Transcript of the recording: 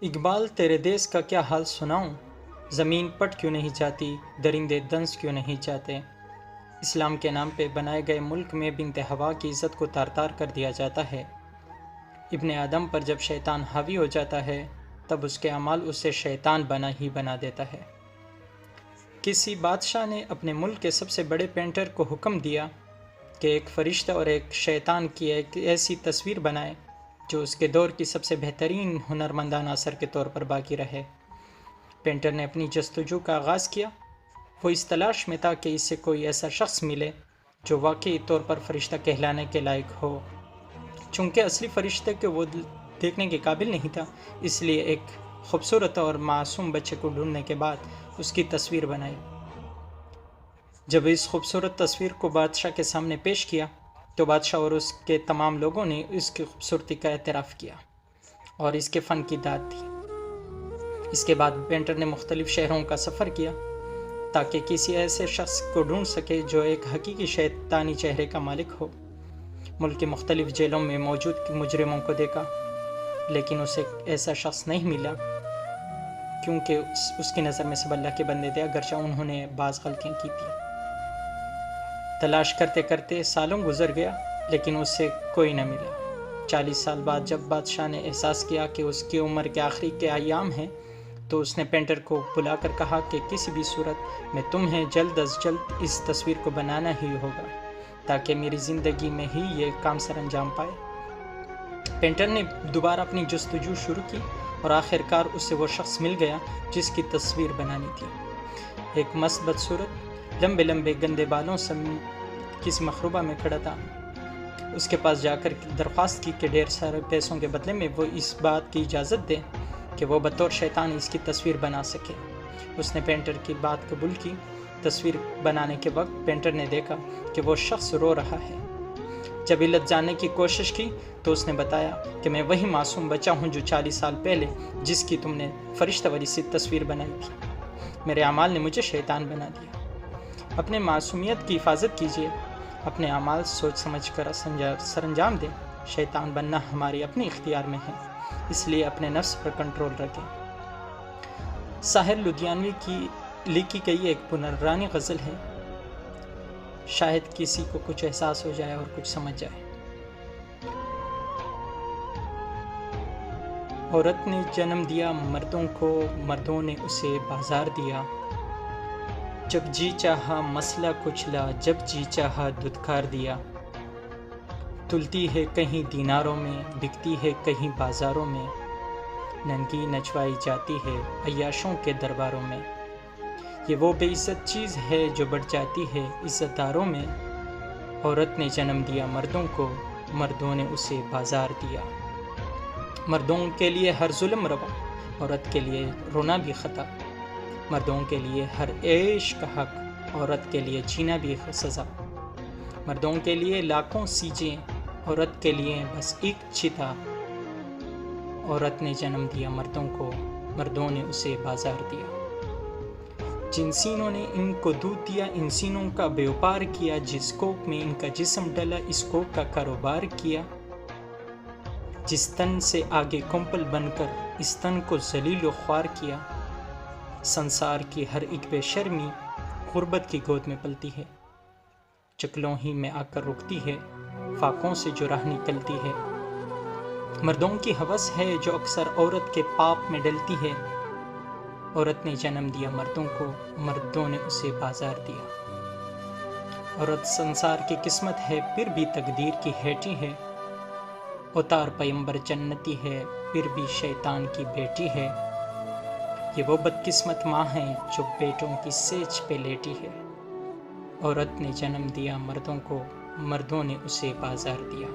اقبال تیرے دیس کا کیا حال سناؤں، زمین پٹ کیوں نہیں جاتی، درندے دنس کیوں نہیں جاتے۔ اسلام کے نام پہ بنائے گئے ملک میں بنت ہوا کی عزت کو تار تار کر دیا جاتا ہے۔ ابن آدم پر جب شیطان حاوی ہو جاتا ہے تب اس کے اعمال اسے شیطان بنا دیتا ہے۔ کسی بادشاہ نے اپنے ملک کے سب سے بڑے پینٹر کو حکم دیا کہ ایک فرشتہ اور ایک شیطان کی ایک ایسی تصویر بنائے جو اس کے دور کی سب سے بہترین ہنرمندانہ اثر کے طور پر باقی رہے۔ پینٹر نے اپنی جستجو کا آغاز کیا۔ وہ اس تلاش میں تھا کہ اسے کوئی ایسا شخص ملے جو واقعی طور پر فرشتہ کہلانے کے لائق ہو۔ چونکہ اصلی فرشتے کو وہ دیکھنے کے قابل نہیں تھا، اس لیے ایک خوبصورت اور معصوم بچے کو ڈھونڈنے کے بعد اس کی تصویر بنائی۔ جب اس خوبصورت تصویر کو بادشاہ کے سامنے پیش کیا تو بادشاہ اور اس کے تمام لوگوں نے اس کی خوبصورتی کا اعتراف کیا اور اس کے فن کی داد دی۔ اس کے بعد پینٹر نے مختلف شہروں کا سفر کیا تاکہ کسی ایسے شخص کو ڈھونڈ سکے جو ایک حقیقی شیطانی چہرے کا مالک ہو۔ ملک کے مختلف جیلوں میں موجود مجرموں کو دیکھا، لیکن اسے ایسا شخص نہیں ملا کیونکہ اس کی نظر میں سب اللہ کے بندے تھے، اگرچہ انہوں نے بعض غلطیاں کی تھیں۔ تلاش کرتے کرتے سالوں گزر گیا لیکن اس سے کوئی نہ ملا۔ 40 سال بعد جب بادشاہ نے احساس کیا کہ اس کی عمر کے آخری کے ایام ہیں تو اس نے پینٹر کو بلا کر کہا کہ کسی بھی صورت میں تمہیں جلد از جلد اس تصویر کو بنانا ہی ہوگا تاکہ میری زندگی میں ہی یہ کام سر انجام پائے۔ پینٹر نے دوبارہ اپنی جستجو شروع کی اور آخر کار اسے وہ شخص مل گیا جس کی تصویر بنانی تھی۔ ایک مست بدصورت لمبے لمبے گندے بالوں سے کسی مخروبہ میں کھڑا تھا۔ اس کے پاس جا کر درخواست کی کہ ڈھیر سارے پیسوں کے بدلے میں وہ اس بات کی اجازت دے کہ وہ بطور شیطان اس کی تصویر بنا سکے۔ اس نے پینٹر کی بات قبول کی۔ تصویر بنانے کے وقت پینٹر نے دیکھا کہ وہ شخص رو رہا ہے۔ جب علت جاننے کی کوشش کی تو اس نے بتایا کہ میں وہی معصوم بچہ ہوں جو 40 سال پہلے جس کی تم نے فرشتہ والی سی تصویر بنائی تھی۔ میرے اعمال نے مجھے شیطان بنا دیا۔ اپنے معصومیت کی حفاظت کیجیے، اپنے اعمال سوچ سمجھ کر سر انجام دیں۔ شیطان بننا ہماری اپنی اختیار میں ہے، اس لیے اپنے نفس پر کنٹرول رکھیں۔ ساحر لدھیانوی کی لکھی گئی ایک پرانی غزل ہے، شاید کسی کو کچھ احساس ہو جائے اور کچھ سمجھ جائے۔ عورت نے جنم دیا مردوں کو، مردوں نے اسے بازار دیا۔ جب جی چاہا مسئلہ کچلا، جب جی چاہا دھتکار دیا۔ تلتی ہے کہیں دیناروں میں، بکتی ہے کہیں بازاروں میں، ننگی نچوائی جاتی ہے عیاشوں کے درباروں میں۔ یہ وہ بے عزت چیز ہے جو بڑھ جاتی ہے عزت داروں میں۔ عورت نے جنم دیا مردوں کو، مردوں نے اسے بازار دیا۔ مردوں کے لیے ہر ظلم روا، عورت کے لیے رونا بھی خطا۔ مردوں کے لیے ہر عیش کا حق، عورت کے لیے جینا بھی سزا۔ مردوں کے لیے لاکھوں سیجیں، عورت کے لیے بس ایک چتا۔ عورت نے جنم دیا مردوں کو، مردوں نے اسے بازار دیا۔ جن سینوں نے ان کو دودھ دیا، ان سینوں کا بیوپار کیا، جس کوک میں ان کا جسم ڈلا، اس کوک کا کاروبار کیا۔ جس تن سے آگے کمپل بن کر اس تن کو ذلیل و خوار کیا۔ سنسار کی ہر ایک بے شرمی غربت کی گود میں پلتی ہے، چکلوں ہی میں آ کر رکتی ہے، فاقوں سے جو راہ نکلتی ہے۔ مردوں کی ہوس ہے جو اکثر عورت کے پاپ میں ڈلتی ہے۔ عورت نے جنم دیا مردوں کو، مردوں نے اسے بازار دیا۔ عورت سنسار کی قسمت ہے پھر بھی تقدیر کی ہیٹی ہے۔ اتار پیمبر جنتی ہے پھر بھی شیطان کی بیٹی ہے۔ یہ وہ بدقسمت ماں ہے جو بیٹوں کی سیج پہ لیٹی ہے۔ عورت نے جنم دیا مردوں کو، مردوں نے اسے بازار دیا۔